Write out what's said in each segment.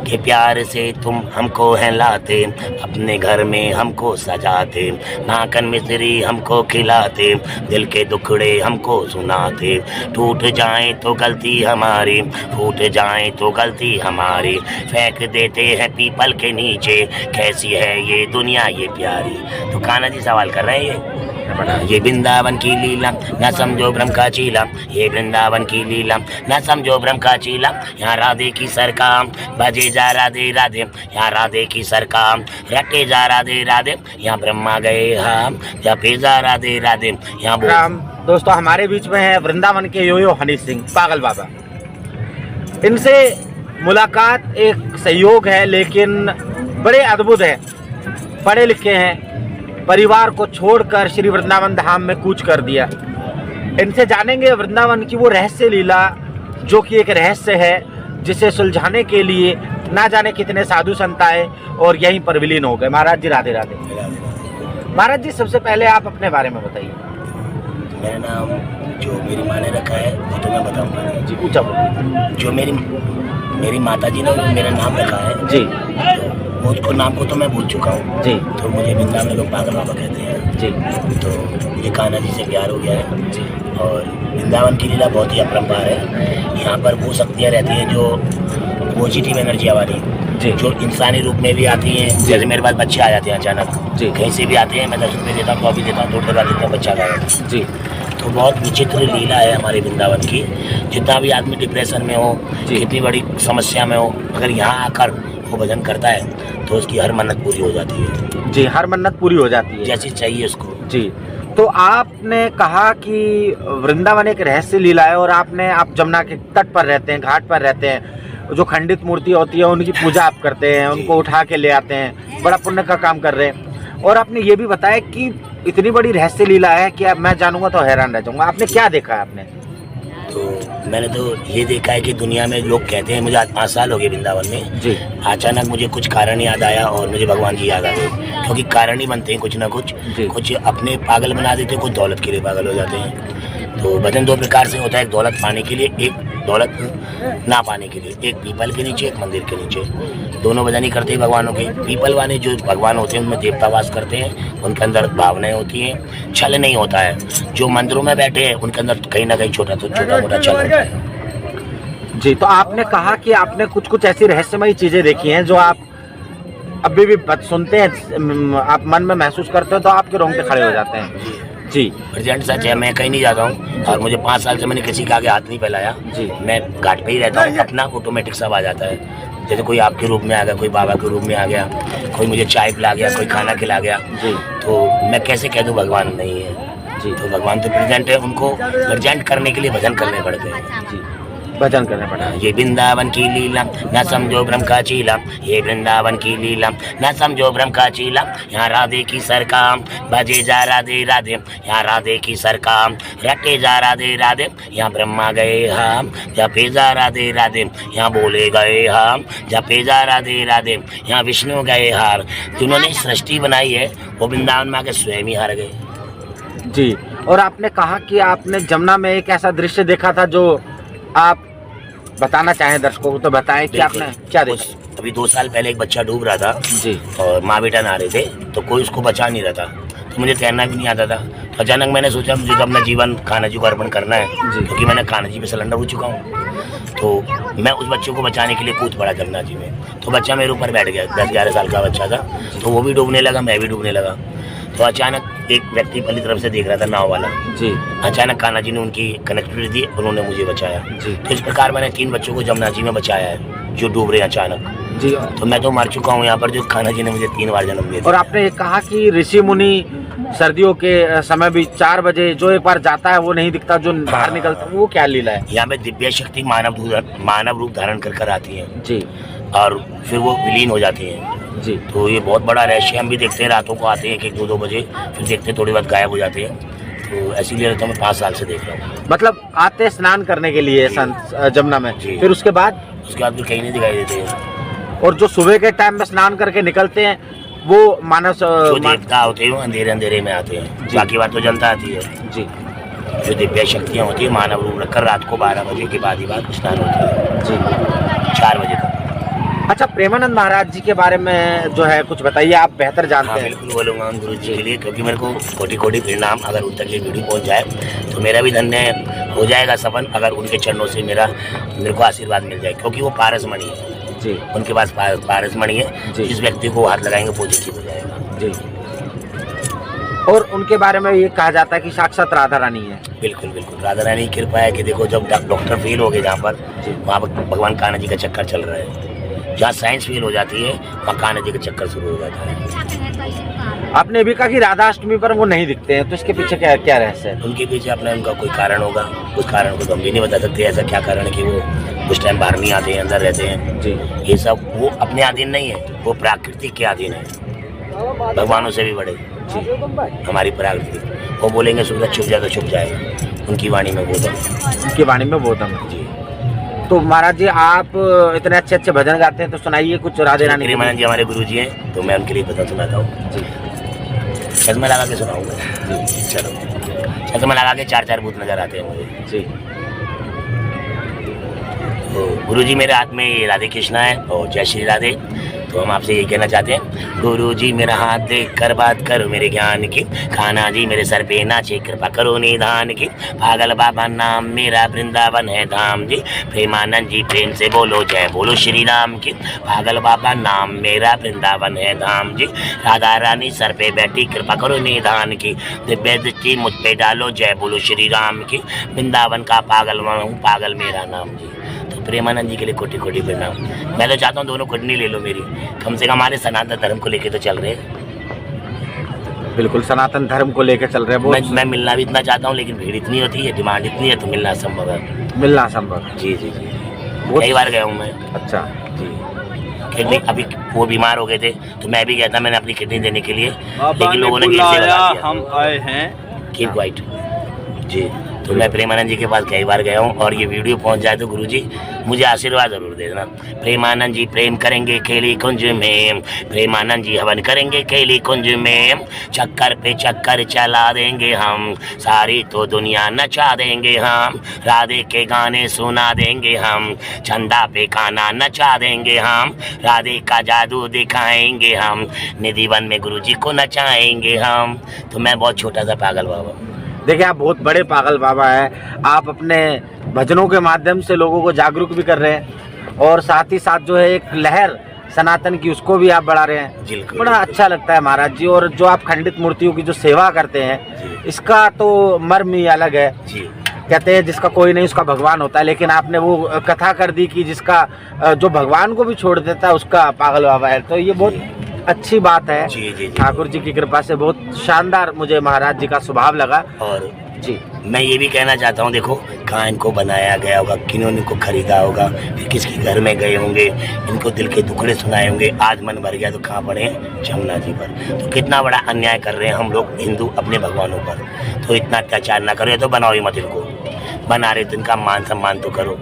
कि प्यार से तुम हमको हैं लाते, अपने घर में हमको सजाते, नाकन मिश्री हमको खिलाते, दिल के दुखड़े हमको सुनाते, टूट जाए तो गलती हमारी, फूट जाए तो गलती हमारी, फेंक देते हैं पीपल के नीचे, कैसी है ये दुनिया ये प्यारी। तो कान्हा जी सवाल कर रहे हैं ये वृंदावन की लीला न समझो भ्रम का चीला, ये वृंदावन की लीला न समझो भ्रम का चीला, यहाँ राधे की सरकार बजे जा राधे राधे, यहाँ राधे की सरकार रटे जा राधे राधे, यहाँ ब्रह्मा गए हम जपे जा राधे राधे। यहाँ राम दोस्तों हमारे बीच में है वृंदावन के योयो हनी सिंह पागल बाबा। इनसे मुलाकात एक संयोग है लेकिन बड़े अद्भुत है। पढ़े लिखे हैं, परिवार को छोड़कर श्री वृंदावन धाम में कूच कर दिया। इनसे जानेंगे वृंदावन की वो रहस्य लीला जो कि एक रहस्य है जिसे सुलझाने के लिए ना जाने कितने साधु संत आए और यहीं पर विलीन हो गए। महाराज जी राधे राधे। महाराज जी सबसे पहले आप अपने बारे में बताइए। मेरा नाम जो मेरी माँ ने रखा है वो तो मैं बताऊंगा जी, ऊंचा बोलिए। जो मेरी माता जी ने मेरा नाम रखा है जी, उसको नाम को तो मैं भूल चुका हूँ जी, तो मुझे वृंदावन में लोग पागल बाबा कहते हैं जी, तो मुझे कान्हा जी से प्यार हो गया है जी, और वृंदावन की लीला बहुत ही अपरंपार है। यहाँ पर वो शक्तियाँ रहती हैं जो पॉजिटिव एनर्जी वाली, जी, जो इंसानी रूप में भी आती हैं। जैसे मेरे पास बच्चे आ जाते हैं अचानक, जी, कहीं से भी आते हैं, मैं 10 रुपये देता हूँ, कॉफी देता हूँ, 2 टका देता हूँ, बच्चा आ जाता है। जी, तो बहुत विचित्र लीला है हमारे वृंदावन की। जितना भी आदमी डिप्रेशन में हो, कितनी बड़ी समस्या में हो, अगर यहाँ आकर वो भजन करता है तो उसकी हर मन्नत पूरी हो जाती है। जी, हर मन्नत पूरी हो जाती है जैसी चाहिए उसको। जी। तो आपने कहा कि वृंदावन एक रहस्य लीला है और आप जमुना के तट पर रहते हैं, घाट पर रहते हैं, जो खंडित मूर्ति होती है उनकी पूजा आप करते हैं, उनको उठा के ले आते हैं, बड़ा पुण्य का काम कर रहे हैं। और आपने ये भी बताया कि इतनी बड़ी रहस्य लीला है कि अब मैं जानूंगा तो हैरान रह जाऊंगा। आपने क्या देखा है आपने? तो मैंने तो ये देखा है कि दुनिया में लोग कहते हैं, मुझे आज 5 साल हो गए वृंदावन में जी, अचानक मुझे कुछ कारण याद आया और मुझे भगवान जी याद आ गए, क्योंकि कारण ही बनते हैं कुछ ना कुछ। कुछ अपने पागल बना देते हैं, कुछ दौलत के लिए पागल हो जाते हैं। तो भजन 2 प्रकार से होता है, एक दौलत पाने के लिए, एक दौलत ना पाने के लिए। एक पीपल के नीचे, एक मंदिर के नीचे, दोनों भजन ही करते हैं भगवानों के। पीपल वाले जो भगवान होते हैं उनमें देवता वास करते हैं, उनके अंदर भावनाएं होती हैं, छल नहीं होता है। जो मंदिरों में बैठे हैं उनके अंदर कहीं ना कहीं छोटा मोटा छल होता है। जी, तो आपने कहा कि आपने कुछ ऐसी रहस्यमयी चीजें देखी हैं जो आप अभी भी सुनते हैं, आप मन में महसूस करते हो तो आपके रोंगटे खड़े हो जाते हैं। जी, प्रेजेंट सच है, मैं कहीं नहीं जाता हूँ और मुझे 5 साल से मैंने किसी के आगे हाथ नहीं फैलाया। जी, मैं घाट पे ही रहता हूँ, अपना ऑटोमेटिक सब आ जाता है। जैसे कोई आपके रूप में आ गया, कोई बाबा के रूप में आ गया, कोई मुझे चाय पिला गया, कोई खाना खिला गया, जी, तो मैं कैसे कह दूँ भगवान नहीं है। जी, तो भगवान तो प्रेजेंट है, उनको प्रेजेंट करने के लिए भजन करने पड़ते हैं। जी, भजन करना पड़ा। ये वृंदावन की लीला न समझो भ्रम का चीला, ये वृंदावन की लीला न समझो भ्रम का चीला, यहाँ राधे की सरकार बजे जा राधे राधे, यहाँ राधे की सरकार रटे जा राधे राधे, यहाँ ब्रह्मा गए हम जपे जा राधे राधे, यहाँ बोले गए हम जपे जा राधे राधे, यहाँ विष्णु गए हार। जिन्होंने सृष्टि बनाई है वो वृंदावन में आके स्वयं ही हार गए। जी, और आपने कहा कि आपने जमुना में एक ऐसा दृश्य देखा था जो आप बताना चाहें दर्शकों को, तो बताएं कि आपने क्या देखा? अभी 2 साल पहले एक बच्चा डूब रहा था जी, और माँ बेटा नहा रहे थे, तो कोई उसको बचा नहीं रहा था। तो मुझे तैरना भी नहीं आता था, तो अचानक मैंने सोचा मुझे तो अपना जीवन कान्हा जी को अर्पण करना है, क्योंकि मैंने कान्हा जी पे सरेंडर हो चुका हूँ। तो मैं उस बच्चे को बचाने के लिए कूद पड़ा जमुना जी में। तो बच्चा मेरे ऊपर बैठ गया, 10-11 साल का बच्चा था, तो वो भी डूबने लगा, मैं भी डूबने लगा। तो अचानक एक व्यक्ति पहली तरफ से देख रहा था, नाव वाला जी, अचानक कान्हा जी ने उनकी कनेक्टिविटी दी, उन्होंने मुझे बचाया। जी, तो इस प्रकार मैंने 3 बच्चों को जमुना जी में बचाया है जो डूब रहे हैं अचानक। जी, तो मैं तो मर चुका हूँ यहाँ पर, जो कान्हा जी ने मुझे 3 बार जन्म दिया। और आपने ये कहा कि ऋषि मुनि सर्दियों के समय भी 4 बजे जो एक बार जाता है वो नहीं दिखता, जो बाहर निकलता है, वो क्या लीला है? यहाँ पे दिव्य शक्ति मानव रूप धारण कर आती है जी, और फिर वो विलीन हो जाती है। जी, तो ये बहुत बड़ा रहस्य, हम भी देखते हैं, रातों को आते हैं 1-2 बजे, फिर देखते हैं थोड़ी बात गायब हो जाते हैं। तो ऐसी लिए रहता मैं 5 साल से देख रहा हूँ। मतलब आते स्नान करने के लिए संत जमुना में, फिर उसके बाद फिर कहीं नहीं दिखाई देते हैं। और जो सुबह के टाइम में स्नान करके निकलते हैं वो मानव जो देवता होते हैं वो अंधेरे में आते हैं, बाकी बात तो जनता आती है। जी, जो दिव्य शक्तियाँ होती है मानव रूप रखकर रात को 12 बजे के बाद ही स्नान होती है जी, 4 बजे तक। अच्छा, प्रेमानंद महाराज जी के बारे में जो है कुछ बताइए, आप बेहतर जानते हाँ हैं। बिल्कुल बोलूँगा गुरु जी के लिए, क्योंकि मेरे को कोटि कोटि प्रणाम। अगर उन तक ये वीडियो पहुंच जाए तो मेरा भी धन्य हो जाएगा सफल, अगर उनके चरणों से मेरे को आशीर्वाद मिल जाए, क्योंकि वो पारसमणि है जी उनके पास, पारसमणि है। जी। जिस व्यक्ति को हाथ लगाएंगे पॉजिटिव हो जाएगा जी। और उनके बारे में ये कहा जाता है कि साक्षात राधा रानी है। बिल्कुल बिल्कुल, राधा रानी की कृपा है कि देखो, जब डॉक्टर फेल हो गए जहाँ पर, वहाँ पर भगवान कान्हा जी का चक्कर चल रहा है। जहाँ साइंस फेल हो जाती है वहाँ कान्हा जी का चक्कर शुरू हो जाता है। आपने भी कहा कि राधाष्टमी पर वो नहीं दिखते हैं, तो इसके पीछे क्या क्या रहस्य है? उनके पीछे अपना उनका कोई कारण होगा, उस कारण को तो हम भी नहीं बता सकते ऐसा क्या कारण है कि वो उस टाइम बाहर नहीं आते हैं, अंदर रहते हैं। जी। ये सब वो अपने अधीन नहीं है, वो प्राकृतिक के अधीन है, भगवानों से भी बड़े हमारी प्रकृति। वो बोलेंगे सूरज छुप जाए तो छुप जाएगा, उनकी वाणी में वो दम। उनकी वाणी में वो दम है। जी। तो महाराज जी, आप इतने अच्छे अच्छे भजन गाते हैं, तो सुनाइए कुछ राधे रानी। प्रेमानंद जी हमारे गुरु जी हैं, तो मैं उनके लिए भजन सुनाता हूँ। जी। चश्मा लगा के सुनाऊंगा। चलो, चश्मा लगा के चार चार भूत नजर आते हैं मुझे। जी। तो गुरु जी मेरे हाथ में ये राधे कृष्णा है और जय श्री राधे। तो हम आपसे ये कहना चाहते हैं, गुरु जी मेरा हाथ देख कर बात करो मेरे ज्ञान की, कान्हा जी मेरे सर पे नाचे कृपा करो निधान की, पागल बाबा नाम मेरा वृंदावन है धाम जी, प्रेमानंद जी प्रेम से बोलो जय बोलो श्री राम की, पागल बाबा नाम मेरा वृंदावन है धाम जी, राधा रानी सर पे बैठी कृपा करो निधान की, दिव्य दृष्टि मुझ पे डालो जय बोलो श्री राम की, वृंदावन का पागल मैं हूँ, पागल मेरा नाम जी। तो प्रेमानंद जी के लिए कोटि कोटि प्रणाम। मैं तो चाहता हूँ दोनों किडनी ले लो मेरी, कम से कम हमारे सनातन धर्म को लेके तो चल रहे हैं। बिल्कुल सनातन धर्म को लेकर चल रहे हैं। मैं मिलना भी इतना चाहता हूँ, लेकिन भीड़ इतनी होती है, डिमांड इतनी है, तो मिलना असंभव है। मिलना संभव। जी जी जी, कई बार गया हूँ मैं। अच्छा जी, किडनी अभी वो बीमार हो गए थे तो मैं भी गया था, मैंने अपनी किडनी देने के लिए, लेकिन लोगों ने हम आए हैं कीप क्वाइट। जी, तो मैं प्रेमानंद जी के पास कई बार गया हूँ, और ये वीडियो पहुँच जाए तो गुरुजी मुझे आशीर्वाद जरूर दे देना। प्रेमानंद जी प्रेम करेंगे केली कुंज में, प्रेमानंद जी हवन करेंगे केली कुंज में, चक्कर पे चक्कर चला देंगे हम, सारी तो दुनिया नचा देंगे हम, राधे के गाने सुना देंगे हम, चंदा पे कान्हा नचा देंगे हम, राधे का जादू दिखाएंगे हम, निधिवन में गुरुजी को नचाएंगे हम। तो मैं बहुत छोटा सा पागल बाबा। देखिए, आप बहुत बड़े पागल बाबा हैं। आप अपने भजनों के माध्यम से लोगों को जागरूक भी कर रहे हैं, और साथ ही साथ जो है एक लहर सनातन की उसको भी आप बढ़ा रहे हैं। बड़ा अच्छा लगता है महाराज जी। और जो आप खंडित मूर्तियों की जो सेवा करते हैं, इसका तो मर्म ही अलग है। कहते हैं जिसका कोई नहीं उसका भगवान होता है, लेकिन आपने वो कथा कर दी कि जिसका जो भगवान को भी छोड़ देता है उसका पागल बाबा है। तो ये बहुत अच्छी बात है। जी जी, ठाकुर जी की कृपा से बहुत शानदार मुझे महाराज जी का स्वभाव लगा। और जी, मैं ये भी कहना चाहता हूँ, देखो कहाँ इनको बनाया गया होगा, किन्होंने इनको खरीदा होगा, फिर किसके घर में गए होंगे, इनको दिल के दुखड़े सुनाए होंगे, आज मन भर गया तो कहाँ पड़े, जमुना जी पर। तो कितना बड़ा अन्याय कर रहे हैं हम लोग हिंदू अपने भगवानों पर। तो इतना अत्याचार ना करो, या तो बनाओ ही मत इनको, बना रहे तो इनका मान सम्मान तो करो।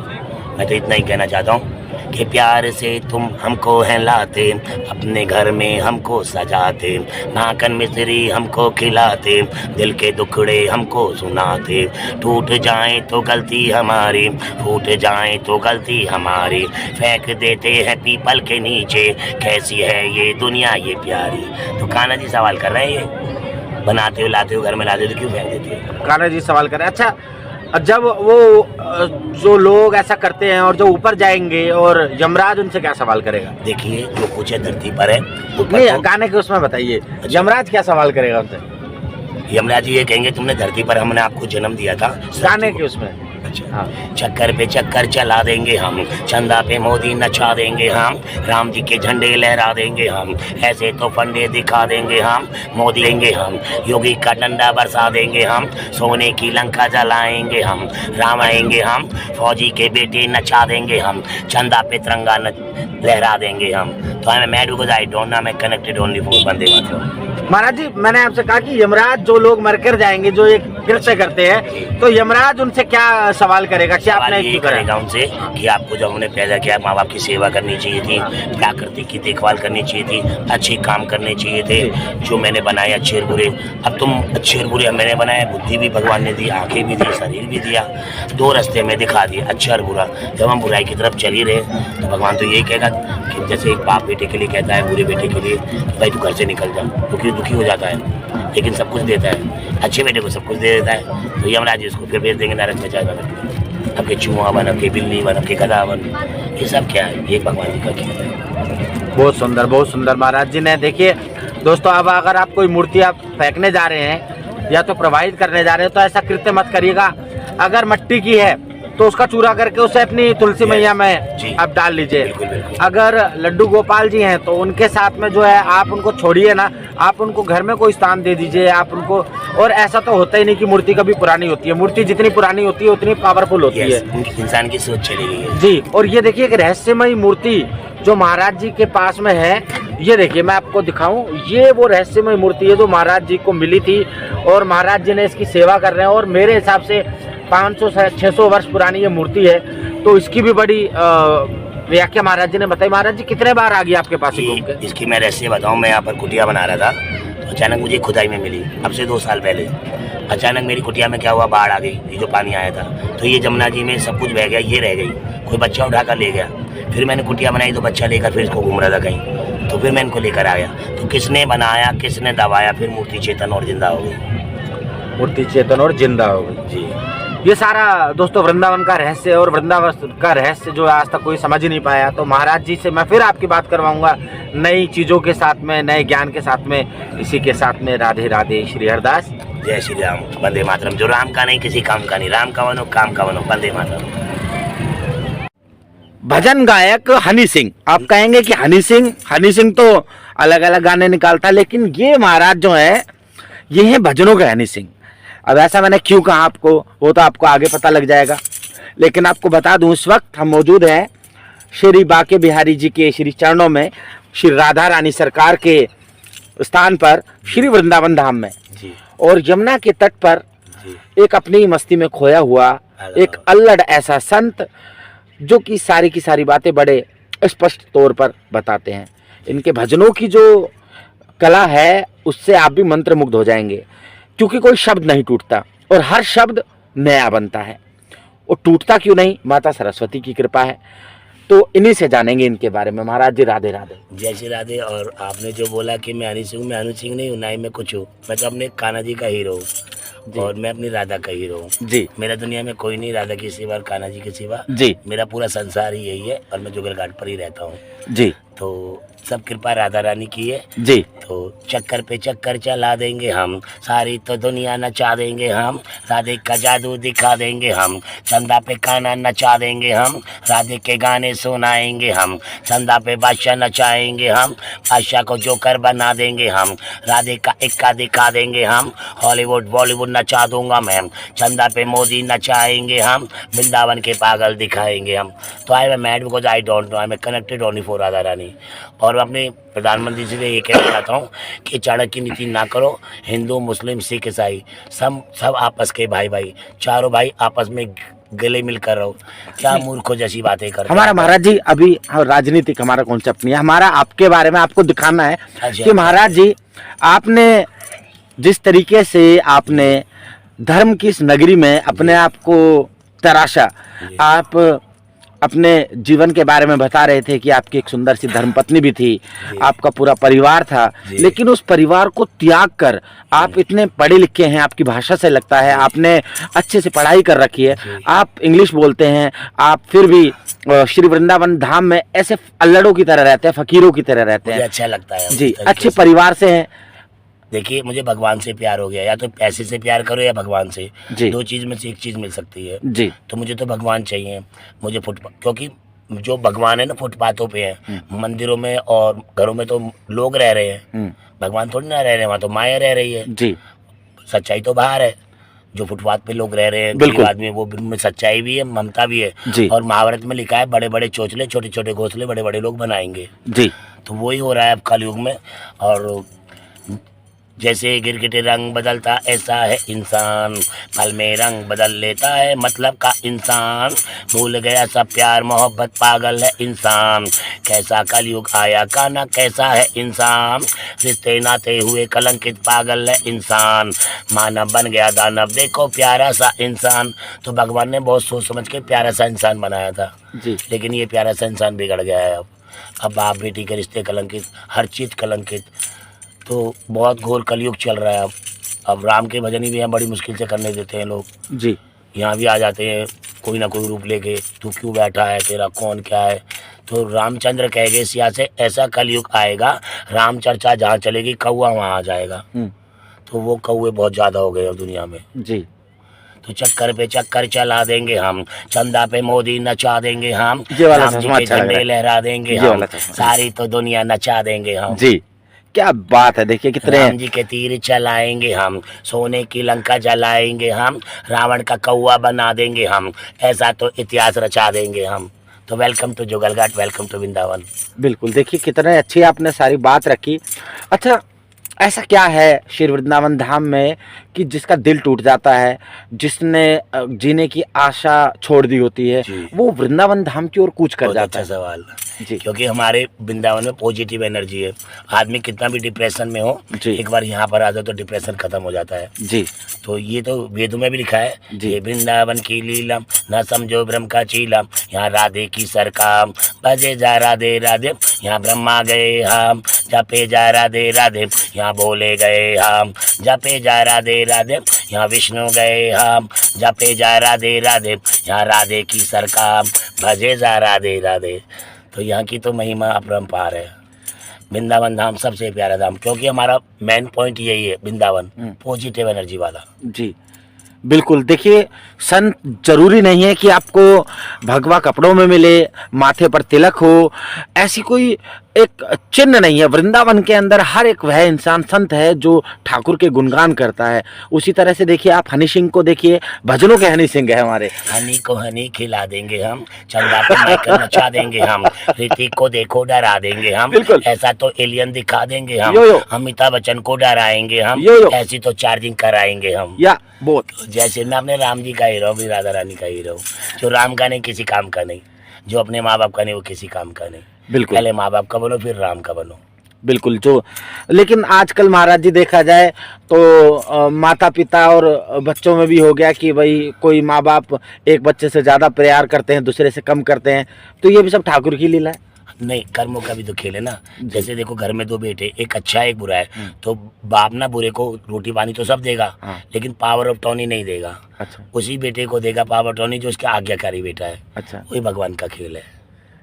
मैं तो इतना ही कहना चाहता हूँ कि प्यार से तुम हमको हैं लाते, अपने घर में हमको सजाते, नाकन मिश्री हमको खिलाते, दिल के दुखड़े हमको सुनाते, टूट जाए तो गलती हमारी, फूट जाए तो गलती हमारी, फेंक देते हैं पीपल के नीचे, कैसी है ये दुनिया ये प्यारी। तो कान्हा जी सवाल कर रहे हैं, ये बनाते हो लाते हो घर में लाते हो तो क्यों फेंक देते हो? कान्हा जी सवाल कर रहे हैं। अच्छा, जब वो जो लोग ऐसा करते हैं और जो ऊपर जाएंगे, और यमराज उनसे क्या सवाल करेगा? देखिए, जो कुछ है धरती पर है, नहीं, गाने के उसमें बताइए, यमराज क्या सवाल करेगा उनसे? यमराज जी ये कहेंगे तुमने धरती पर हमने आपको जन्म दिया था। गाने के उसमें अच्छा, चक्कर पे चक्कर चला देंगे हम, चंदा पे मोदी नचा देंगे हम, राम जी के झंडे लहरा देंगे हम, ऐसे तो फंडे दिखा देंगे हम, मोदी लेंगे हम, योगी का डंडा बरसा देंगे हम, सोने की लंका जलाएंगे हम, राम आएंगे हम, फौजी के बेटे नचा देंगे हम, चंदा पे तिरंगा लहरा देंगे हम। तो I am mad because I don't know, I am connected only for Vande Mataram. Maharaj ji, मैंने आपसे कहा कि यमराज जो लोग मरकर जाएंगे, जो एक कृत्य करते हैं, तो यमराज उनसे क्या सवाल करेगा कि आपने ये क्यों करा? करेगा उनसे कि आपको जब हमने पैदा किया माँ बाप की सेवा करनी चाहिए थी, प्रकृति की देखभाल करनी चाहिए थी, अच्छे काम करने चाहिए थे, जो मैंने बनाए अच्छे और बुरे। अब तुम अच्छे और बुरे मैंने बनाए, बुद्धि भी भगवान ने दी, आंखें भी दी, शरीर भी दिया, दो रास्ते में दिखा दिए, अच्छा और बुरा। जब हम बुराई की तरफ चल ही रहे तो भगवान तो यही कहेगा कि जैसे एक बाप बेटे के लिए कहता है, बुरे बेटे के लिए भाई तू घर से निकल जा, क्योंकि दुखी हो जाता है, लेकिन सब कुछ देता है, अच्छे बेटे को सब कुछ दे देता है। तो यमराज उसको फिर भेज देंगे नरक में जाएगा, अब के चूहा बन, अब के बिल्ली बन, अब के गधा बन, ये सब क्या है? ये भगवान जी का खेल है। बहुत सुंदर महाराज जी ने। देखिए दोस्तों, अब अगर आप कोई मूर्ति आप फेंकने जा रहे हैं या तो प्रवाहित करने जा रहे हैं तो ऐसा कृत्य मत करिएगा। अगर मिट्टी की है तो उसका चूरा करके उसे अपनी तुलसी मैया में आप डाल लीजिए। अगर लड्डू गोपाल जी हैं तो उनके साथ में जो है आप उनको छोड़िए ना, आप उनको घर में कोई स्थान दे दीजिए आप उनको। और ऐसा तो होता ही नहीं कि मूर्ति कभी पुरानी होती है, मूर्ति जितनी पुरानी होती है उतनी पावरफुल होती है। इंसान की सोच चली गई है जी। और ये देखिए एक रहस्यमयी मूर्ति जो महाराज जी के पास में है, ये देखिए मैं आपको दिखाऊं, ये वो रहस्यमय मूर्ति है जो महाराज जी को मिली थी और महाराज जी ने इसकी सेवा कर रहे हैं। और मेरे हिसाब से 500 से 600 वर्ष पुरानी ये मूर्ति है, तो इसकी भी बड़ी व्याख्या महाराज जी ने बताई। महाराज जी कितने बार आ गई आपके पास? इसकी मैं रहस्य बताऊं, मैं यहाँ पर कुटिया बना रहा था तो अचानक मुझे खुदाई में मिली, अब से 2 साल पहले। अचानक मेरी कुटिया में क्या हुआ, बाढ़ आ गई, ये जो पानी आया था, तो ये जमुना जी में सब कुछ बह गया, ये रह गई, कोई बच्चा उठा कर ले गया। फिर मैंने कुटिया बनाई तो बच्चा लेकर फिर इसको घूम रहा था कहीं, तो फिर मैं इनको लेकर आ गया। तो किसने बनाया, किसने दबाया, फिर मूर्ति चेतन और जिंदा हो गई। मूर्ति चेतन और जिंदा हो गई जी। ये सारा दोस्तों वृंदावन का रहस्य है, और वृंदावन का रहस्य जो आज तक कोई समझ ही नहीं पाया। तो महाराज जी से मैं फिर आपकी बात करवाऊंगा नई चीज़ों के साथ में, नए ज्ञान के साथ में। इसी के साथ में राधे राधे, श्री हरदास, जय श्री राम, वंदे मातरम। जो राम का नहीं किसी काम का नहीं, राम का बनो काम का बनो, वंदे मातरम। भजन गायक हनी सिंह, आप कहेंगे कि हनी सिंह तो अलग अलग गाने निकालता है, लेकिन ये महाराज जो है ये है भजनों के हनी सिंह। अब ऐसा मैंने क्यों कहा आपको, वो तो आपको आगे पता लग जाएगा, लेकिन आपको बता दूं इस वक्त हम मौजूद हैं श्री बाके बिहारी जी के श्री चरणों में, श्री राधा रानी सरकार के स्थान पर, श्री वृंदावन धाम में जी। और यमुना के तट पर जी। एक अपनी मस्ती में खोया हुआ एक अल्लड़ ऐसा संत जो कि सारी बातें बड़े स्पष्ट तौर पर बताते हैं। इनके भजनों की जो कला है उससे आप भी मंत्रमुग्ध हो जाएंगे, क्योंकि कोई शब्द नहीं टूटता और हर शब्द नया बनता है। और टूटता क्यों नहीं, माता सरस्वती की कृपा है। तो इन्हीं से जानेंगे इनके बारे में। महाराज जी राधे राधे। जय श्री राधे। और आपने जो बोला कि मैं हनी सिंह, मैं हनी सिंह नहीं हूँ, ना ही मैं कुछ हूँ, मैं तो अपने कान्हा जी का हीरो हूँ और मैं अपनी राधा का हीरो हूँ जी। मेरा दुनिया में कोई नहीं, राधा की सिवा और कान्हा जी के सिवा जी। मेरा पूरा संसार ही यही है और मैं जुगल घाट पर ही रहता हूँ जी। तो सब कृपा राधा रानी की है जी। तो चक्कर पे चक्कर चला देंगे हम, सारी तो दुनिया नचा देंगे हम, राधे का जादू दिखा देंगे हम, चंदा पे काना नचा देंगे हम, राधे के गाने सुनाएंगे हम, चंदा पे बादशाह नचाएंगे हम, बादशाह को जोकर बना देंगे हम, राधे का इक्का दिखा देंगे हम, हॉलीवुड बॉलीवुड नचा दूंगा मैं, चंदा पे मोदी नचाएंगे हम, वृंदावन के पागल दिखाएंगे हम। तो I am mad because I don't know, I am connected only for Radha Rani. और मैं अपने प्रधानमंत्री से ये कहना चाहता हूँ कि चाणक्य की नीति ना करो, हिंदू मुस्लिम सिख ईसाई सब आपस के भाई, चारों भाई आपस में गले मिलकर रहो। क्या मूर्खों जैसी बातें करते हमारा महाराज जी अभी राजनीतिक हमारा कॉन्सेप्ट नहीं है, हमारा आपके बारे में आपको दिखाना है कि महाराज जी आपने जिस तरीके से आपने धर्म की इस नगरी में अपने आप को तराशा, आप अपने जीवन के बारे में बता रहे थे कि आपकी एक सुंदर सी धर्मपत्नी भी थी, आपका पूरा परिवार था, लेकिन उस परिवार को त्याग कर आप इतने पढ़े लिखे हैं, आपकी भाषा से लगता है आपने अच्छे से पढ़ाई कर रखी है, आप इंग्लिश बोलते हैं, आप फिर भी श्री वृंदावन धाम में ऐसे अल्लड़ों की तरह रहते हैं, फकीरों की तरह रहते हैं। अच्छा लगता है जी, अच्छे परिवार से हैं। देखिए मुझे भगवान से प्यार हो गया, या तो पैसे से प्यार करो या भगवान से, जी। दो चीज में से एक चीज मिल सकती है जी। तो मुझे तो भगवान चाहिए। मुझे फुटपाथ, क्योंकि जो भगवान है ना फुटपाथों पे है, मंदिरों में और घरों में तो लोग रह रहे हैं, भगवान थोड़ी ना रह रहे हैं, वहाँ तो माया रह रही है जी। सच्चाई तो बाहर है। जो फुटपाथ पे लोग रह रहे हैं गरीब आदमी, वो में सच्चाई भी है, ममता भी है। और महाभारत में लिखा है बड़े बड़े चोचले छोटे छोटे घोंसले बड़े बड़े लोग बनाएंगे। जी। तो वही हो रहा है अब कलयुग में। और जैसे गिरगिट रंग बदलता ऐसा है इंसान, पल में रंग बदल लेता है मतलब का इंसान, भूल गया सब प्यार मोहब्बत पागल है इंसान, कैसा कलयुग आया काना कैसा है इंसान, रिश्ते नाते हुए कलंकित पागल है इंसान, मानव बन गया दानव देखो प्यारा सा इंसान। तो भगवान ने बहुत सोच समझ के प्यारा सा इंसान बनाया था जी। लेकिन ये प्यारा सा इंसान बिगड़ गया है। अब बाप बेटी के रिश्ते कलंकित, हर चीज़ कलंकित, तो बहुत घोर कलयुग चल रहा है। अब राम के भजन भी यहाँ बड़ी मुश्किल से करने देते हैं लोग, जी। यहाँ भी आ जाते हैं कोई ना कोई रूप लेके, तू क्यों बैठा है, तेरा कौन क्या है। तो रामचंद्र कह गए सिया से ऐसा कलयुग आएगा, राम चर्चा जहाँ चलेगी कौआ वहाँ आ जाएगा। तो वो कौए बहुत ज़्यादा हो गए अब दुनिया में जी। तो चक्कर पे चक्कर चला देंगे हम, चंदा पे मोदी नचा देंगे हम, ये वाला राम जी चश्मा के अच्छा लग रहा झंडे है। लहरा देंगे ये हम, वाला चश्मा। सारी तो दुनिया नचा देंगे हम। जी, क्या बात है। देखिए कितने राम जी के तीर चलाएंगे हम, सोने की लंका जलाएंगे हम, रावण का कौआ बना देंगे हम, ऐसा तो इतिहास रचा देंगे हम। तो welcome to Jugalghat, welcome to Vrindavan. बिल्कुल, देखिए कितने अच्छी आपने सारी बात रखी। अच्छा, ऐसा क्या है श्री वृंदावन धाम में कि जिसका दिल टूट जाता है, जिसने जीने की आशा छोड़ दी होती है, जी। वो वृंदावन धाम की ओर कूच कर बहुत जाता अच्छा है। सवाल जी। क्योंकि हमारे वृंदावन में पॉजिटिव एनर्जी है। आदमी कितना भी डिप्रेशन में हो, जी। एक बार यहाँ पर आ जाए तो डिप्रेशन खत्म हो जाता है। जी। तो ये तो वेदों में भी लिखा है, जी। ये वृंदावन की लीलम न समझो ब्रह्म का चीलम, यहाँ राधे की सरकार बजे जा राधे राधे, यहाँ ब्रह्मा गए हम जपे जा राधे राधे, यहाँ बोले गए हम जपे जा राधे राधे, यहाँ विष्णु गए हम जपे जा राधे राधे, यहाँ राधे की सरकार भजे जा राधे राधे। तो यहाँ की तो महिमा अपरंपार है। वृंदावन धाम सबसे प्यारा धाम, क्योंकि हमारा मेन पॉइंट यही है वृंदावन, पॉजिटिव एनर्जी वाला। जी, बिल्कुल। देखिए, संत जरूरी नहीं है कि आपको भगवा कपड़ों में मिले, माथे पर तिलक हो, ऐसी कोई एक चिन्ह नहीं है। वृंदावन के अंदर हर एक वह इंसान संत है जो ठाकुर के गुणगान करता है। उसी तरह से देखिए, आप हनी सिंह को देखिए, भजनों के हनी सिंह है हमारे। हनी को हनी खिला देंगे हम, चंदा पे माइकल नचा देंगे हम, ऋतिक को देखो डरा देंगे हम, बिल्कुल। ऐसा तो एलियन दिखा देंगे हम, यो यो। अमिताभ बच्चन को डराएंगे हम, यो यो। ऐसी तो चार्जिंग कराएंगे हम। या बहुत जैसे मैं अपने राम जी का हीरो भी राधा रानी का हीरो, जो राम का नहीं किसी काम का नहीं, जो अपने माँ बाप का नहीं वो किसी काम का नहीं। बिल्कुल। पहले माँ बाप का बनो फिर राम का बनो। बिल्कुल। जो लेकिन आजकल महाराज जी देखा जाए तो माता पिता और बच्चों में भी हो गया कि भाई कोई माँ बाप एक बच्चे से ज़्यादा प्यार करते हैं, दूसरे से कम करते हैं। तो ये भी सब ठाकुर की लीला है। नहीं, कर्मों का भी तो खेल है ना। जैसे देखो घर में दो बेटे, एक अच्छा है एक बुरा है, तो बाप ना बुरे को रोटी पानी तो सब देगा, लेकिन पावर ऑफ टर्नी नहीं देगा। अच्छा। उसी बेटे को देगा पावर ऑफ टर्नी जो उसका आज्ञाकारी बेटा है। अच्छा, वही भगवान का खेल है।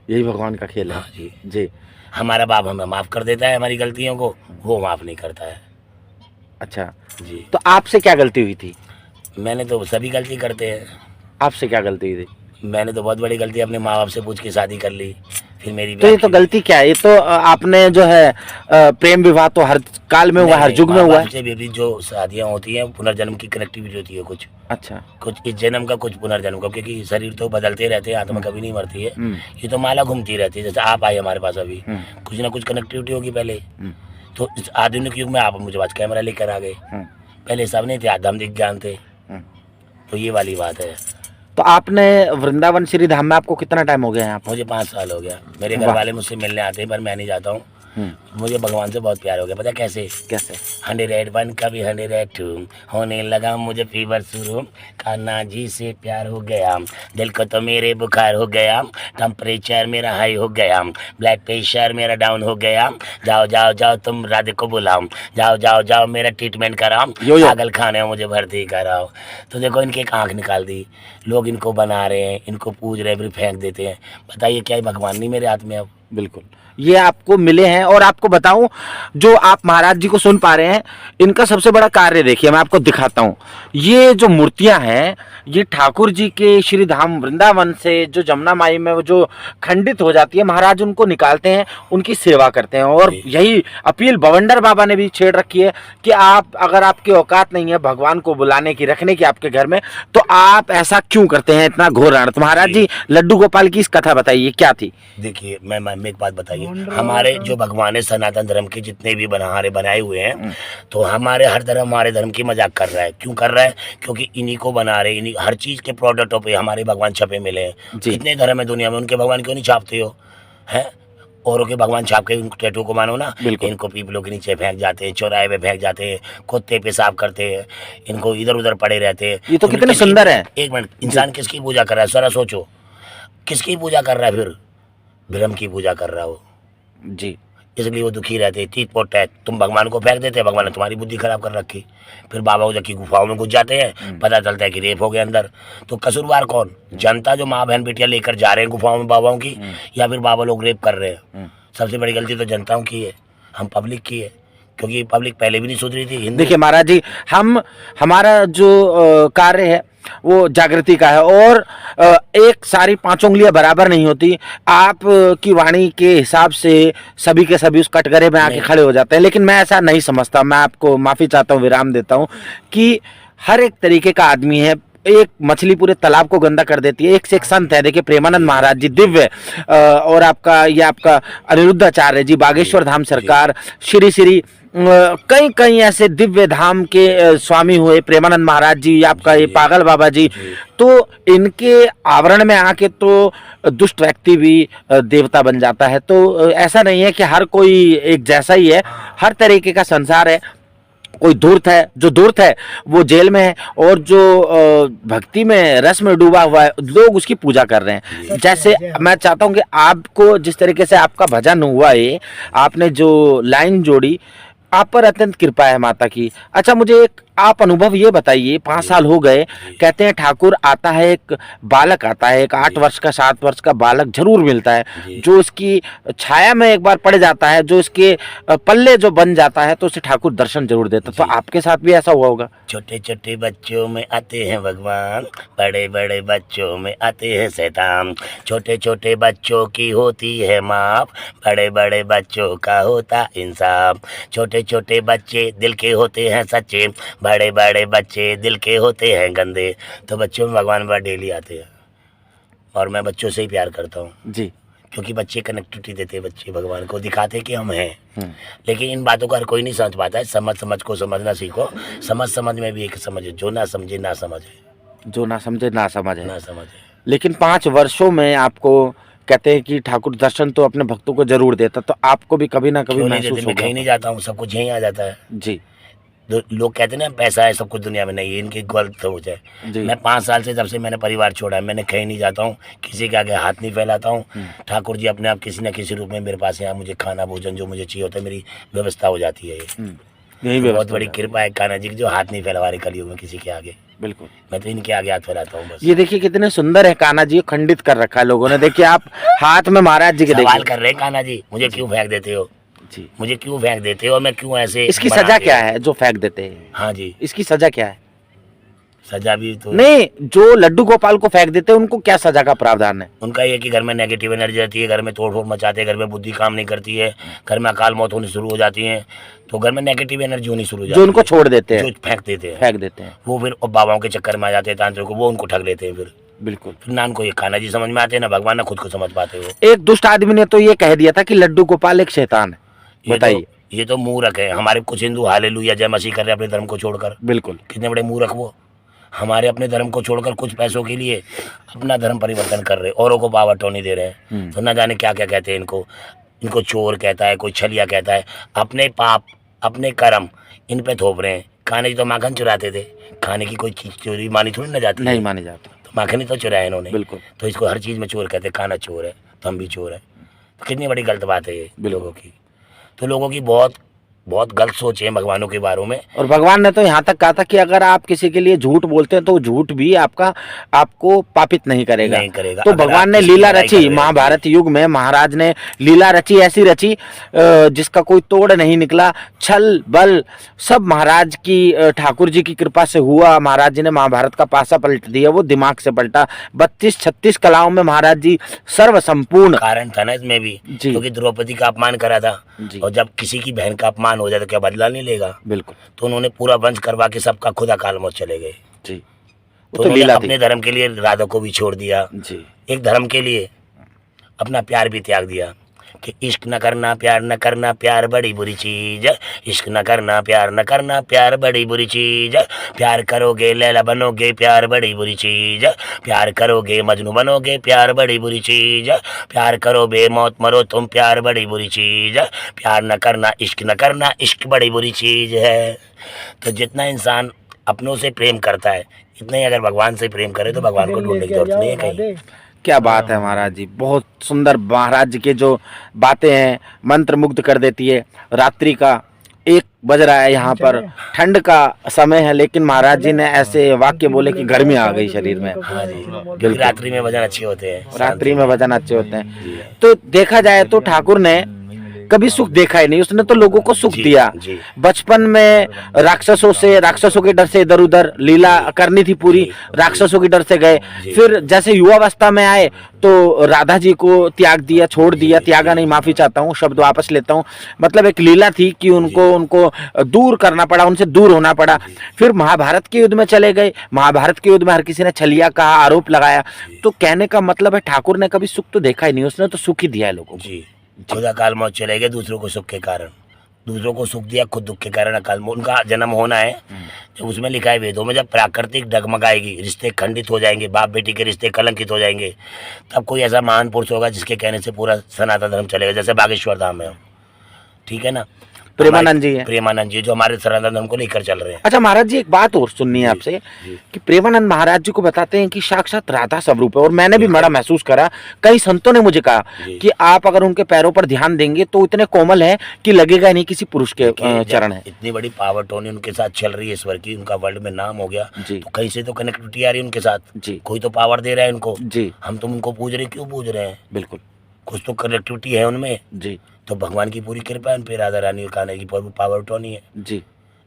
यही भगवान का खेल है। हाँ जी। जी। हमारा बाप हमें माफ कर देता है हमारी गलतियों को, वो माफ नहीं करता है। अच्छा, जी। तो आपसे क्या गलती हुई थी? मैंने तो सभी गलती करते हैं। आपसे क्या गलती हुई थी? मैंने तो बहुत बड़ी गलती अपने माँ बाप से पूछ के शादी कर ली, फिर मेरी तो ये तो गलती क्या है? ये तो आपने जो है प्रेम विवाह तो हर काल में हुआ, हर युग में हुआ है। से भी जो शादियाँ होती हैं पुनर्जन्म की कनेक्टिविटी होती है कुछ। अच्छा। कुछ इस जन्म का कुछ पुनर्जन्म का, क्योंकि शरीर तो बदलते रहते हैं, आत्मा कभी नहीं मरती है। ये तो माला घूमती रहती है। जैसे आप आए हमारे पास अभी, कुछ ना कुछ कनेक्टिविटी होगी पहले। तो इस आधुनिक युग में आप मुझे पास कैमरा लेकर आ गए, पहले सब नहीं थे, आध्यात्मिक ज्ञान थे। तो ये वाली बात है। तो आपने वृंदावन श्री धाम में आपको कितना टाइम हो गया यहाँ पर? मुझे 5 साल हो गया। मेरे घर वाले मुझसे मिलने आते हैं पर मैं नहीं जाता हूँ। मुझे भगवान से बहुत प्यार हो गया। पता कैसे? कैसे? 101 कभी 102 होने लगा मुझे फीवर शुरू, कान्हा जी से प्यार हो गया, दिल को तो मेरे बुखार हो गया, टेम्परेचर मेरा हाई हो गया, ब्लड प्रेशर मेरा डाउन हो गया, जाओ जाओ जाओ तुम राधे को बुलाओ, जाओ जाओ जाओ मेरा ट्रीटमेंट कराओ, पागल खाने में मुझे भर्ती कराओ। तो देखो इनकी एक आँख निकाल दी, लोग इनको बना रहे हैं, इनको पूज रहे हैं, फिर फेंक देते हैं। बताइए क्या भगवान नहीं मेरे हाथ में अब? बिल्कुल, ये आपको मिले हैं। और आपको बताऊं, जो आप महाराज जी को सुन पा रहे हैं, इनका सबसे बड़ा कार्य देखिए, मैं आपको दिखाता हूं। ये जो मूर्तियां हैं, ये ठाकुर जी के श्री धाम वृंदावन से जो जमुना माई में वो जो खंडित हो जाती है, महाराज उनको निकालते हैं, उनकी सेवा करते हैं। और यही अपील बवंडर बाबा ने भी छेड़ रखी है कि आप, अगर आपकी औकात नहीं है भगवान को बुलाने की, रखने की आपके घर में, तो आप ऐसा क्यों करते हैं, इतना घोर रण। तो महाराज जी लड्डू गोपाल की इस कथा बताइए क्या थी? देखिए मैं एक बात बताइए, हमारे जो भगवान है सनातन धर्म के जितने भी बनाहारे बनाए हुए हैं, तो हमारे हर धर्म हमारे धर्म की मजाक कर रहा है। क्यों कर रहा है? क्योंकि इन्हीं को बना रहे, इन्हीं हर चीज़ के प्रोडक्टों पे हमारे भगवान छपे मिले हैं। कितने धर्म है दुनिया में, उनके भगवान क्यों नहीं छापते हो? हैं औरों के भगवान छाप के उनको टैटू को मानो ना। इनको पीपलों के नीचे फेंक जाते हैं, चौराहे पे फेंक जाते हैं, कुत्ते पेशाब करते हैं, इनको इधर उधर पड़े रहते हैं। ये तो कितने सुंदर है। एक मिनट, इंसान किसकी पूजा कर रहा है? सारा सोचो, किसकी पूजा कर रहा है? फिर ब्रह्म की पूजा कर रहा हो जी, इसलिए वो दुखी रहते। तीत पोट है, तुम भगवान को फेंक देते, भगवान ने तुम्हारी बुद्धि खराब कर रखी। फिर बाबा उधर की गुफाओं में घुस जाते हैं, पता चलता है कि रेप हो गया अंदर। तो कसूरवार कौन? जनता जो माँ बहन बेटियां लेकर जा रहे हैं गुफाओं में बाबाओं की, या फिर बाबा लोग रेप कर रहे हैं? सबसे बड़ी गलती तो जनताओं की है, हम पब्लिक की है, क्योंकि पब्लिक पहले भी नहीं सुधरी थी। देखिए महाराज जी, हमारा जो कार्य है वो जागृति का है, और एक सारी पांचों उंगलियां बराबर नहीं होती। आप की वाणी के हिसाब से सभी के सभी उस कटघरे में आके खड़े हो जाते हैं, लेकिन मैं ऐसा नहीं समझता। मैं आपको माफी चाहता हूँ, विराम देता हूँ कि हर एक तरीके का आदमी है। एक मछली पूरे तालाब को गंदा कर देती है। एक से एक संत है, देखिए प्रेमानंद महाराज जी दिव्य, और आपका अनिरुद्धाचार्य जी, बागेश्वर धाम सरकार, श्री कई कई ऐसे दिव्य धाम के स्वामी हुए, प्रेमानंद महाराज जी, आपका ये पागल बाबा जी। तो इनके आवरण में आके तो दुष्ट व्यक्ति भी देवता बन जाता है। तो ऐसा नहीं है कि हर कोई एक जैसा ही है, हर तरीके का संसार है। कोई धूर्त है, जो धूर्त है वो जेल में है, और जो भक्ति में रस में डूबा हुआ है, लोग उसकी पूजा कर रहे हैं। जैसे मैं चाहता हूं कि आपको जिस तरीके से आपका भजन हुआ है, आपने जो लाइन जोड़ी, आप पर अत्यंत कृपा है माता की। अच्छा, मुझे एक आप अनुभव ये बताइए, 5 साल हो गए, कहते हैं ठाकुर आता है, एक बालक आता है, एक 8 वर्ष का 7 वर्ष का बालक जरूर मिलता है, जो इसकी छाया में एक बार पड़ जाता है, जो इसके पल्ले जो बन जाता है, तो उसे ठाकुर दर्शन जरूर देता। तो आपके साथ भी ऐसा हुआ होगा? छोटे छोटे बच्चों में आते हैं भगवान, बड़े बड़े बच्चों में आते हैं शैतान। छोटे छोटे बच्चों की होती है माफ, बड़े बड़े बच्चों का होता इंसाफ। छोटे छोटे बच्चे दिल के होते हैं सच्चे, बड़े बड़े बच्चे दिल के होते हैं गंदे। तो बच्चों में भगवान बार डेली आते हैं, और मैं बच्चों से ही प्यार करता हूँ जी, क्योंकि बच्चे कनेक्टिविटी देते हैं, बच्चे भगवान को दिखाते कि हम हैं। लेकिन इन बातों को हर कोई नहीं समझ पाता है। समझ को समझना सीखो। समझ में भी एक समझ है, जो ना समझे ना समझे, जो ना समझे ना समझे, ना समझे। लेकिन 5 वर्षों में आपको कहते हैं कि ठाकुर दर्शन तो अपने भक्तों को जरूर देता, तो आपको भी कभी ना कभी महसूस होगा? मैं कहीं नहीं जाता हूँ, सब कुछ यहीं आ जाता है जी। लोग कहते हैं ना पैसा है सब कुछ दुनिया में, नहीं है, इनकी गलत सोच है। मैं 5 साल से, जब से मैंने परिवार छोड़ा है, मैंने कहीं नहीं जाता हूँ, किसी के आगे हाथ नहीं फैलाता हूँ। ठाकुर जी अपने आप किसी न किसी रूप में मेरे पास यहाँ मुझे खाना भोजन जो मुझे चाहिए होता है, मेरी व्यवस्था हो जाती है। यही बहुत बड़ी कृपा है कान्हा जी की, जो हाथ नहीं फैला रहे कलयुग में किसी के आगे। बिल्कुल, मैं तो इनके आगे हाथ फैलाता हूँ बस। ये देखिए कितने सुंदर है कान्हा जी, खंडित कर रखा है लोगों ने। देखिए आप हाथ में महाराज जी के सवाल कर रहे हैं, कान्हा जी मुझे क्यों फेंक देते हो जी, मुझे क्यों फेंक देते हो, मैं क्यों ऐसे? इसकी सजा क्या है जो फेंक देते हैं? हाँ जी, इसकी सजा क्या है? सजा भी तो नहीं, जो लड्डू गोपाल को फेंक देते हैं उनको क्या सजा का प्रावधान है? उनका ये कि घर में नेगेटिव एनर्जी रहती है, घर में तोड़ फोड़ मचाते हैं, घर में बुद्धि काम नहीं करती है, घर में अकाल मौत होनी शुरू हो जाती है, तो घर में नेगेटिव एनर्जी होनी शुरू हो जाती है। जो उनको छोड़ देते हैं, जो फेंक देते हैं, वो फिर बाबाओं के चक्कर में आ जाते हैं, तांत्रिक को, वो उनको ठग लेते हैं। फिर बिल्कुल, फिर ना उनको ये कान्हा जी समझ में आते हैं, ना भगवान ना खुद को समझ पाते हो। एक दुष्ट आदमी ने तो ये कह दिया था कि लड्डू गोपाल एक शैतान है। बताइए, ये तो मूर्ख है। हमारे कुछ हिंदू हालेलुया जय मसीह कर रहे हैं अपने धर्म को छोड़कर। बिल्कुल, कितने बड़े मूर्ख वो, हमारे अपने धर्म को छोड़कर कुछ पैसों के लिए अपना धर्म परिवर्तन कर रहे, औरों को पावर टोनी दे रहे हैं। तो ना जाने क्या क्या कहते हैं इनको चोर कहता है, कोई छलिया कहता है। अपने पाप अपने कर्म इन पे थोप रहे हैं। खाने की तो माखन चुराते थे, खाने की कोई चीज चोरी मानी थोड़ी ना जाती, नहीं मानी जाती, तो माखन ही तो चुराया इन्होंने। बिल्कुल, तो इसको हर चीज में चोर कहते हैं। खाना चोर है तो हम भी चोर है, तो कितनी बड़ी गलत बात है ये लोगों की। तो लोगों की बहुत गलत सोच है भगवानों के बारे में। और भगवान ने तो यहाँ तक कहा था कि अगर आप किसी के लिए झूठ बोलते हैं तो झूठ भी आपको पापित नहीं करेगा। तो भगवान ने लीला रची, महाभारत युग में महाराज ने लीला रची, ऐसी रची जिसका कोई तोड़ नहीं निकला। छल बल सब महाराज की, ठाकुर जी की कृपा से हुआ। महाराज जी ने महाभारत का पासा पलट दिया, वो दिमाग से पलटा। 32-36 कलाओं में महाराज जी सर्व संपूर्ण। कारण था ना इसमें भी, क्योंकि द्रौपदी का अपमान करा था, और जब किसी की बहन का अपमान हो जाए तो क्या बदला नहीं लेगा? बिल्कुल। तो उन्होंने पूरा वंश करवा के सबका खुद अकाल मौत चले गए जी। तो उन्होंने अपने धर्म के लिए राधा को भी छोड़ दिया जी, एक धर्म के लिए अपना प्यार भी त्याग दिया। कि इश्क न करना प्यार बड़ी बुरी चीज है। इश्क न करना प्यार बड़ी बुरी चीज है। प्यार करोगे लैला बनोगे प्यार बड़ी बुरी चीज है। प्यार करोगे मजनू बनोगे प्यार बड़ी बुरी चीज है। प्यार करो बेमौत मरो तुम प्यार बड़ी बुरी चीज है। प्यार न करना इश्क बड़ी बुरी चीज है। तो जितना इंसान अपनों से प्रेम करता है इतना ही अगर भगवान से प्रेम करे तो भगवान को ढूंढने की जरूरत नहीं है कहीं। क्या बात है महाराज जी, बहुत सुंदर। महाराज जी के जो बातें हैं मंत्र मुग्ध कर देती है। रात्रि का 1 बज रहा है, यहाँ पर ठंड का समय है, लेकिन महाराज जी ने ऐसे वाक्य बोले कि गर्मी आ गई शरीर में। हाँ जी, क्योंकि रात्रि में भजन अच्छे होते हैं। रात्रि में भजन अच्छे होते हैं। तो देखा जाए तो ठाकुर ने कभी सुख देखा ही नहीं, उसने तो लोगों को सुख दिया। बचपन में राक्षसों के डर से इधर उधर लीला करनी थी पूरी, राक्षसों के डर से गए। फिर जैसे युवावस्था में आए तो राधा जी को त्याग दिया, छोड़ दिया, त्यागा नहीं, माफी चाहता हूँ, शब्द वापस लेता हूँ। मतलब एक लीला थी कि उनको दूर करना पड़ा, उनसे दूर होना पड़ा। फिर महाभारत के युद्ध में चले गए। महाभारत के युद्ध में हर किसी ने छलिया कहा, आरोप लगाया। तो कहने का मतलब है ठाकुर ने कभी सुख तो देखा ही नहीं, उसने तो सुख ही दिया है लोगों को। खुद अकाल मौत चले गए दूसरों को सुख के कारण, दूसरों को सुख दिया, खुद दुख के कारण अकाल मौत। उनका जन्म होना है जब उसमें लिखा है वेदों में, जब प्राकृतिक डगमगाएगी, रिश्ते खंडित हो जाएंगे, बाप बेटी के रिश्ते कलंकित हो जाएंगे, तब कोई ऐसा महान पुरुष होगा जिसके कहने से पूरा सनातन धर्म चलेगा। जैसे बागेश्वर धाम है, ठीक है ना, प्रेमानंद जी है। प्रेमानंद जी जो हमारे सनातन धर्म को लेकर चल रहे हैं। अच्छा महाराज जी, एक बात और सुननी है आपसे कि प्रेमानंद महाराज जी को बताते हैं कि साक्षात राधा स्वरूप है। और मैंने भी बड़ा महसूस करा, कई संतों ने मुझे कहा कि आप अगर उनके पैरों पर ध्यान देंगे तो इतने कोमल है कि लगेगा नहीं किसी पुरुष के चरण है। इतनी बड़ी पावर टोनी उनके साथ चल रही है ईश्वर की, उनका वर्ल्ड में नाम हो गया, तो कहीं से तो कनेक्टिविटी आ रही है उनके साथ। कोई तो पावर दे रहा है उनको। हम तुम उनको पूज रहे, क्यों पूज रहे हैं? बिल्कुल, कुछ तो कनेक्टिविटी है उनमें जी। तो भगवान की पूरी कृपा है उन पे, राधा रानी और कान्हा की पावर टोनी है जी।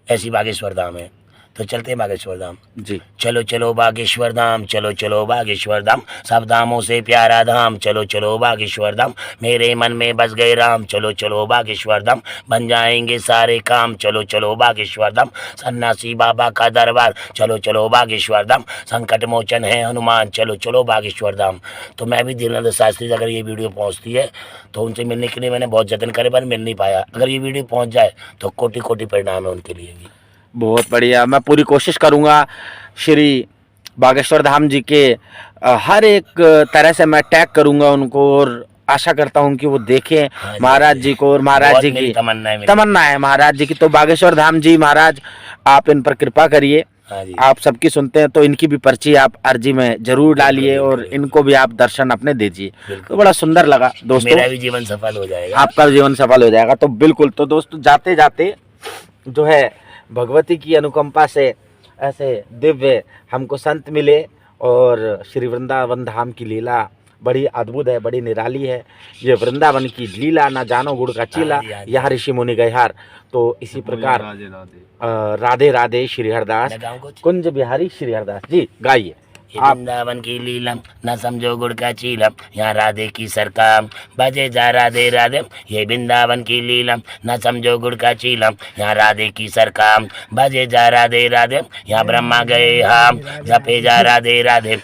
ऐसी बागेश्वर धाम है। तो चलते हैं बागेश्वर धाम जी। चलो चलो बागेश्वर धाम, चलो चलो बागेश्वर धाम, सब धामों से प्यारा धाम, चलो चलो बागेश्वर धाम, मेरे मन में बस गए राम, चलो चलो बागेश्वर धाम, बन जाएंगे सारे काम, चलो चलो बागेश्वर धाम, सन्यासी बाबा का दरबार, चलो चलो बागेश्वर धाम, संकट मोचन है हनुमान, चलो चलो बागेश्वर धाम। तो मैं भी दीनानंद शास्त्री अगर ये वीडियो पहुँचती है तो उनसे मिलने के लिए मैंने बहुत जतन करे पर मिल नहीं पाया। अगर ये वीडियो पहुँच जाए तो कोटि कोटि परिणाम है उनके लिए भी। बहुत बढ़िया, मैं पूरी कोशिश करूंगा श्री बागेश्वर धाम जी के हर एक तरह से मैं टैग करूंगा उनको, और आशा करता हूं कि वो देखें महाराज जी को। और महाराज जी की तमन्ना है महाराज जी की। तो बागेश्वर धाम जी महाराज, आप इन पर कृपा करिए। आप सबकी सुनते हैं तो इनकी भी पर्ची आप अर्जी में जरूर डालिए और इनको भी आप दर्शन अपने दीजिए। तो बड़ा सुंदर लगा दोस्तों, मेरा भी जीवन सफल हो जाएगा, आपका जीवन सफल हो जाएगा। तो बिल्कुल, तो दोस्तों जाते जाते जो है भगवती की अनुकंपा से ऐसे दिव्य हमको संत मिले, और श्री वृंदावन धाम की लीला बड़ी अद्भुत है, बड़ी निराली है। ये वृंदावन की लीला ना जानो गुड़ का चीला, यहाँ ऋषि मुनि गए हार। तो इसी प्रकार राधे राधे श्री हरदास, कुंज बिहारी श्री हरदास जी, गाइए। वृंदावन की लीलम न समझो गुड़ का चीलम, यहाँ राधे की सरकार बजे जा राधे राधे। ये वृंदावन की लीलम न समझो गुड़ का चीलम, यहाँ राधे की सरकार बजे जा राधे राधे। यहाँ ब्रह्मा गए हम जपे जा राधे राधे,